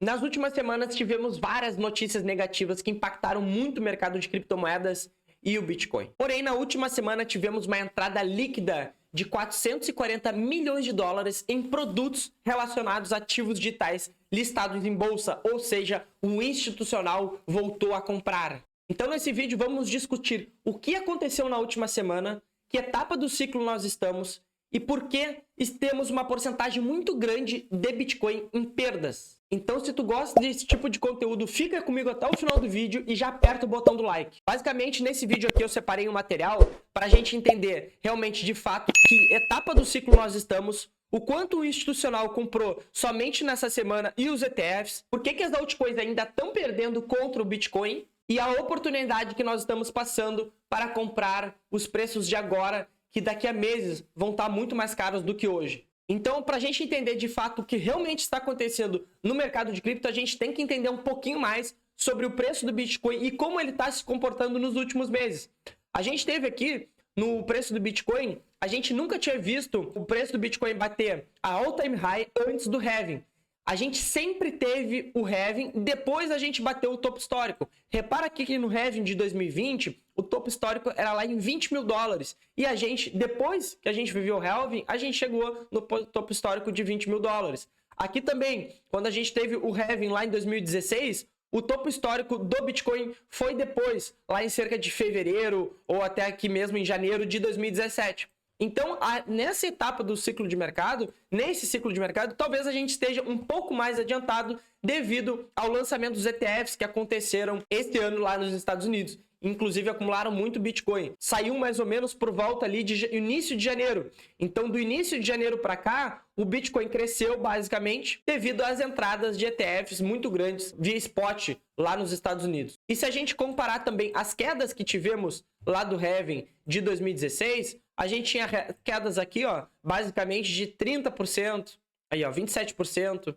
Nas últimas semanas tivemos várias notícias negativas que impactaram muito o mercado de criptomoedas e o Bitcoin. Porém, na última semana tivemos uma entrada líquida de 440 milhões de dólares em produtos relacionados a ativos digitais listados em bolsa, ou seja, o institucional voltou a comprar. Então, nesse vídeo, vamos discutir o que aconteceu na última semana, que etapa do ciclo nós estamos e por que temos uma porcentagem muito grande de Bitcoin em perdas. Então, se tu gosta desse tipo de conteúdo, fica comigo até o final do vídeo e já aperta o botão do like. Basicamente, nesse vídeo aqui eu separei um material para a gente entender realmente, de fato, que etapa do ciclo nós estamos, o quanto o institucional comprou somente nessa semana e os ETFs, por que as altcoins ainda estão perdendo contra o Bitcoin e a oportunidade que nós estamos passando para comprar os preços de agora, que daqui a meses vão estar muito mais caros do que hoje. Então, para a gente entender de fato o que realmente está acontecendo no mercado de cripto, a gente tem que entender um pouquinho mais sobre o preço do Bitcoin e como ele está se comportando nos últimos meses. A gente teve aqui no preço do Bitcoin, a gente nunca tinha visto o preço do Bitcoin bater a all-time high antes do halving. A gente sempre teve o halving, depois a gente bateu o topo histórico. Repara aqui que no halving de 2020, o topo histórico era lá em 20 mil dólares. E a gente, depois que a gente viveu o halving, a gente chegou no topo histórico de 20 mil dólares. Aqui também, quando a gente teve o halving lá em 2016, o topo histórico do Bitcoin foi depois, lá em cerca de fevereiro ou até aqui mesmo em janeiro de 2017. Então, nessa etapa do ciclo de mercado, nesse ciclo de mercado, talvez a gente esteja um pouco mais adiantado devido ao lançamento dos ETFs que aconteceram este ano lá nos Estados Unidos. Inclusive, acumularam muito Bitcoin. Saiu mais ou menos por volta ali de início de janeiro. Então, do início de janeiro para cá, o Bitcoin cresceu basicamente devido às entradas de ETFs muito grandes via spot lá nos Estados Unidos. E se a gente comparar também as quedas que tivemos lá do halving de 2016, a gente tinha quedas aqui, ó, basicamente de 30%, aí ó, 27%.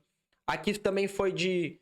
Aqui também foi de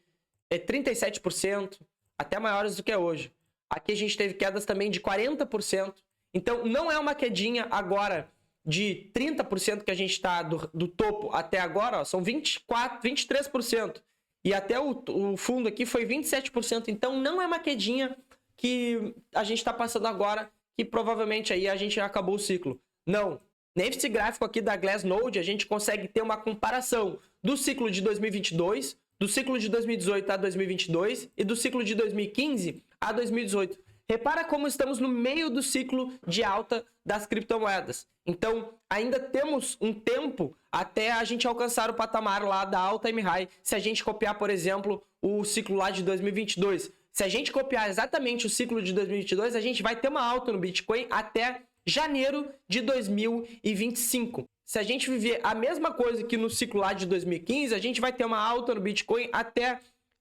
37%, até maiores do que é hoje. Aqui a gente teve quedas também de 40%. Então, não é uma quedinha agora de 30% que a gente está do topo até agora, ó, são 23%. E até o fundo aqui foi 27%. Então, não é uma quedinha que a gente está passando agora, que provavelmente aí a gente acabou o ciclo. Não. Nesse gráfico aqui da Glassnode, a gente consegue ter uma comparação do ciclo de 2022, do ciclo de 2018 a 2022 e do ciclo de 2015 a 2018. Repara como estamos no meio do ciclo de alta das criptomoedas. Então, ainda temos um tempo até a gente alcançar o patamar lá da all-time high, se a gente copiar, por exemplo, o ciclo lá de 2022. Se a gente copiar exatamente o ciclo de 2022, a gente vai ter uma alta no Bitcoin até janeiro de 2025. Se a gente viver a mesma coisa que no ciclo lá de 2015, a gente vai ter uma alta no Bitcoin até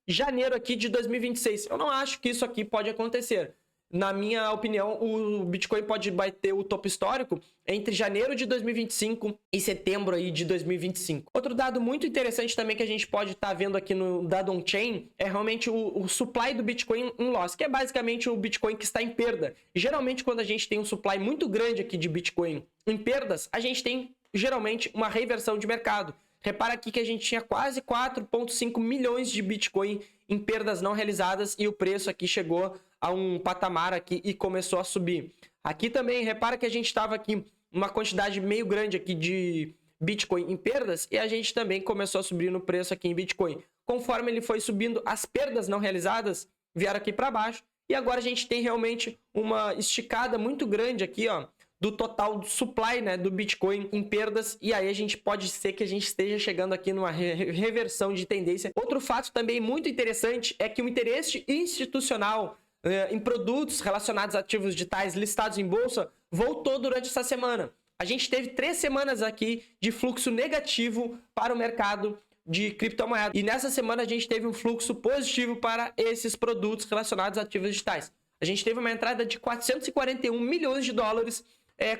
janeiro aqui de 2026. Eu não acho que isso aqui pode acontecer. Na minha opinião, o Bitcoin pode bater o topo histórico entre janeiro de 2025 e setembro aí de 2025. Outro dado muito interessante também que a gente pode estar vendo aqui no dado on-chain é realmente o supply do Bitcoin em loss, que é basicamente o Bitcoin que está em perda. Geralmente, quando a gente tem um supply muito grande aqui de Bitcoin em perdas, a gente tem geralmente uma reversão de mercado. Repara aqui que a gente tinha quase 4,5 milhões de Bitcoin em perdas não realizadas e o preço aqui chegou a um patamar aqui e começou a subir. Aqui também, repara que a gente estava aqui uma quantidade meio grande aqui de Bitcoin em perdas e a gente também começou a subir no preço aqui em Bitcoin. Conforme ele foi subindo, as perdas não realizadas vieram aqui para baixo e agora a gente tem realmente uma esticada muito grande aqui, ó, do total do supply, né, do Bitcoin em perdas, e aí a gente pode ser que a gente esteja chegando aqui numa reversão de tendência. Outro fato também muito interessante é que o interesse institucional em produtos relacionados a ativos digitais listados em bolsa voltou durante essa semana. A gente teve 3 semanas aqui de fluxo negativo para o mercado de criptomoedas, e nessa semana a gente teve um fluxo positivo para esses produtos relacionados a ativos digitais. A gente teve uma entrada de 441 milhões de dólares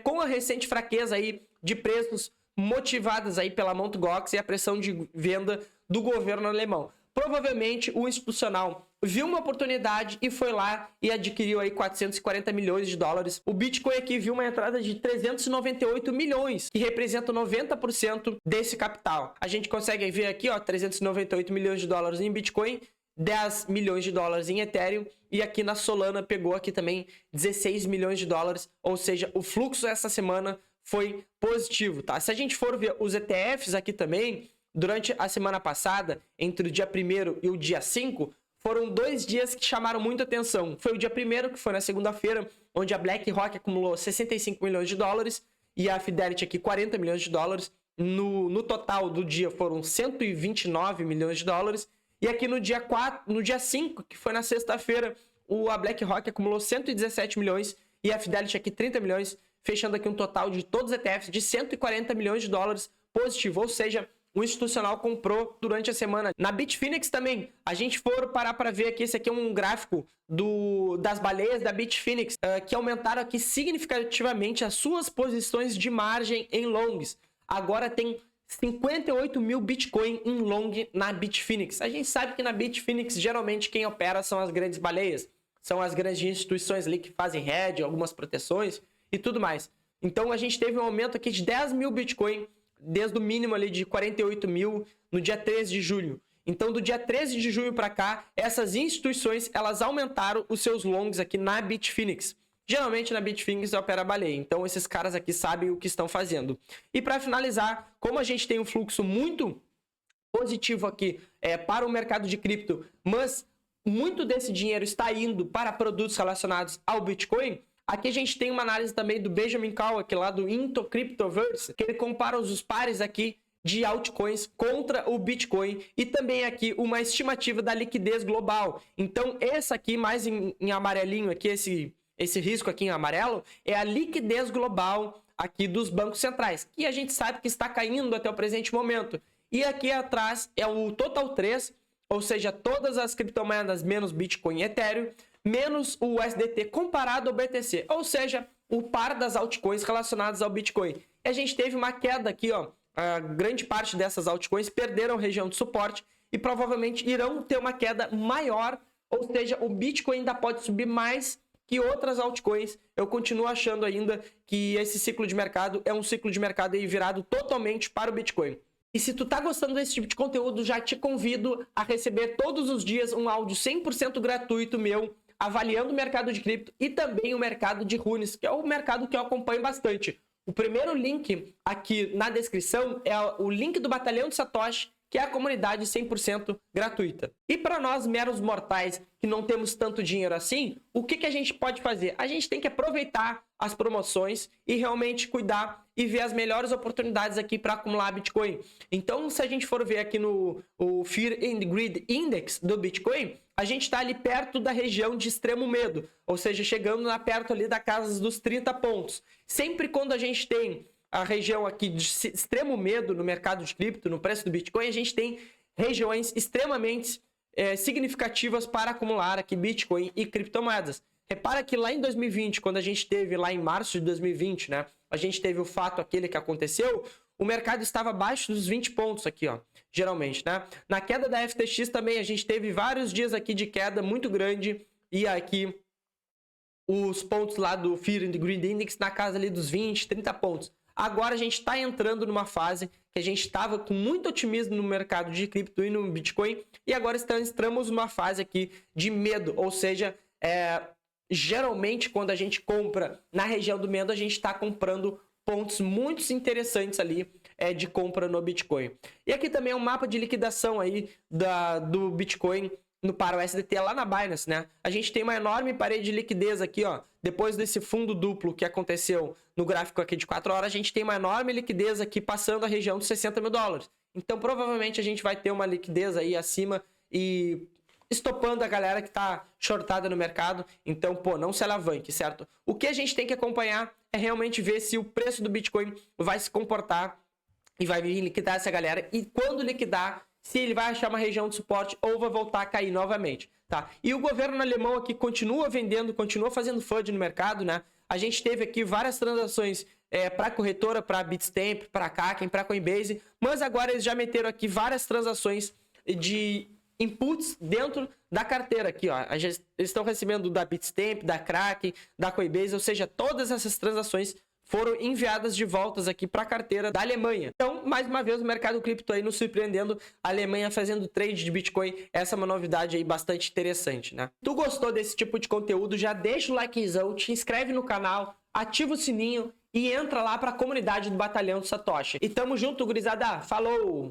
com a recente fraqueza aí de preços motivadas aí pela Mt. Gox e a pressão de venda do governo alemão. provavelmente o institucional viu uma oportunidade e foi lá e adquiriu aí 440 milhões de dólares. O Bitcoin aqui viu uma entrada de 398 milhões, que representa 90% desse capital. A gente consegue ver aqui, ó, 398 milhões de dólares em Bitcoin, 10 milhões de dólares em Ethereum, e aqui na Solana pegou aqui também 16 milhões de dólares, ou seja, o fluxo essa semana foi positivo, tá? Se a gente for ver os ETFs aqui também, durante a semana passada, entre o dia 1º e o dia 5, foram 2 dias que chamaram muita atenção. Foi o dia 1º, que foi na segunda-feira, onde a BlackRock acumulou 65 milhões de dólares e a Fidelity aqui 40 milhões de dólares. No total do dia foram 129 milhões de dólares. E aqui no dia 5, que foi na sexta-feira, a BlackRock acumulou 117 milhões e a Fidelity aqui 30 milhões, fechando aqui um total de todos os ETFs de 140 milhões de dólares positivo, ou seja, o institucional comprou durante a semana. Na Bitfinex também, a gente for parar para ver aqui, esse aqui é um gráfico das baleias da Bitfinex, que aumentaram aqui significativamente as suas posições de margem em longs. Agora tem 58 mil Bitcoin em long na Bitfinex. A gente sabe que na Bitfinex, geralmente, quem opera são as grandes baleias. São as grandes instituições ali que fazem hedge, algumas proteções e tudo mais. Então, a gente teve um aumento aqui de 10 mil Bitcoin, desde o mínimo ali de 48 mil no dia 13 de julho. Então, do dia 13 de junho para cá, essas instituições, elas aumentaram os seus longs aqui na Bitfinex. Geralmente na Bitfinex opera a baleia, então esses caras aqui sabem o que estão fazendo. E para finalizar, como a gente tem um fluxo muito positivo aqui para o mercado de cripto, mas muito desse dinheiro está indo para produtos relacionados ao Bitcoin, aqui a gente tem uma análise também do Benjamin Call, aqui lá do Into Cryptoverse, que ele compara os pares aqui de altcoins contra o Bitcoin e também aqui uma estimativa da liquidez global. Então essa aqui, mais em amarelinho aqui, esse risco aqui em amarelo, é a liquidez global aqui dos bancos centrais, que a gente sabe que está caindo até o presente momento. E aqui atrás é o Total 3, ou seja, todas as criptomoedas menos Bitcoin e Ethereum, menos o USDT comparado ao BTC, ou seja, o par das altcoins relacionadas ao Bitcoin. E a gente teve uma queda aqui, ó, a grande parte dessas altcoins perderam região de suporte e provavelmente irão ter uma queda maior, ou seja, o Bitcoin ainda pode subir mais que outras altcoins. Eu continuo achando ainda que esse ciclo de mercado é um ciclo de mercado aí virado totalmente para o Bitcoin. E se tu tá gostando desse tipo de conteúdo, já te convido a receber todos os dias um áudio 100% gratuito meu, avaliando o mercado de cripto e também o mercado de runes, que é o mercado que eu acompanho bastante. O primeiro link aqui na descrição é o link do Batalhão de Satoshi, que é a comunidade 100% gratuita. E para nós, meros mortais, que não temos tanto dinheiro assim, o que a gente pode fazer? A gente tem que aproveitar as promoções e realmente cuidar e ver as melhores oportunidades aqui para acumular Bitcoin. Então, se a gente for ver aqui no Fear and Greed Index do Bitcoin, a gente está ali perto da região de extremo medo, ou seja, chegando perto ali da casa dos 30 pontos. Sempre quando a gente tem a região aqui de extremo medo no mercado de cripto, no preço do Bitcoin, a gente tem regiões extremamente significativas para acumular aqui Bitcoin e criptomoedas. Repara que lá em 2020, quando a gente teve lá em março de 2020, né, a gente teve o fato aquele que aconteceu, o mercado estava abaixo dos 20 pontos aqui, ó, geralmente, né? Na queda da FTX também, a gente teve vários dias aqui de queda muito grande e aqui os pontos lá do Fear and Greed Index na casa ali dos 20, 30 pontos. Agora a gente está entrando numa fase que a gente estava com muito otimismo no mercado de cripto e no Bitcoin, e agora entramos numa fase aqui de medo, ou seja, geralmente quando a gente compra na região do medo, a gente está comprando pontos muito interessantes ali de compra no Bitcoin. E aqui também é um mapa de liquidação aí do Bitcoin para o USDT lá na Binance, né? A gente tem uma enorme parede de liquidez aqui, ó. Depois desse fundo duplo que aconteceu no gráfico aqui de 4 horas, a gente tem uma enorme liquidez aqui passando a região dos 60 mil dólares. Então, provavelmente, a gente vai ter uma liquidez aí acima e estopando a galera que tá shortada no mercado. Então, pô, não se alavanque, certo? O que a gente tem que acompanhar é realmente ver se o preço do Bitcoin vai se comportar e vai vir liquidar essa galera. E quando liquidar, se ele vai achar uma região de suporte ou vai voltar a cair novamente, tá? E o governo alemão aqui continua vendendo, continua fazendo FUD no mercado, né? A gente teve aqui várias transações para corretora, para Bitstamp, para Kraken, para Coinbase, mas agora eles já meteram aqui várias transações de inputs dentro da carteira aqui, ó. Eles estão recebendo da Bitstamp, da Kraken, da Coinbase, ou seja, todas essas transações foram enviadas de voltas aqui para a carteira da Alemanha. Então, mais uma vez, o mercado cripto aí nos surpreendendo, a Alemanha fazendo trade de Bitcoin, essa é uma novidade aí bastante interessante, né? Tu gostou desse tipo de conteúdo? Já deixa o likezão, te inscreve no canal, ativa o sininho e entra lá para a comunidade do Batalhão do Satoshi. E tamo junto, gurizada. Falou!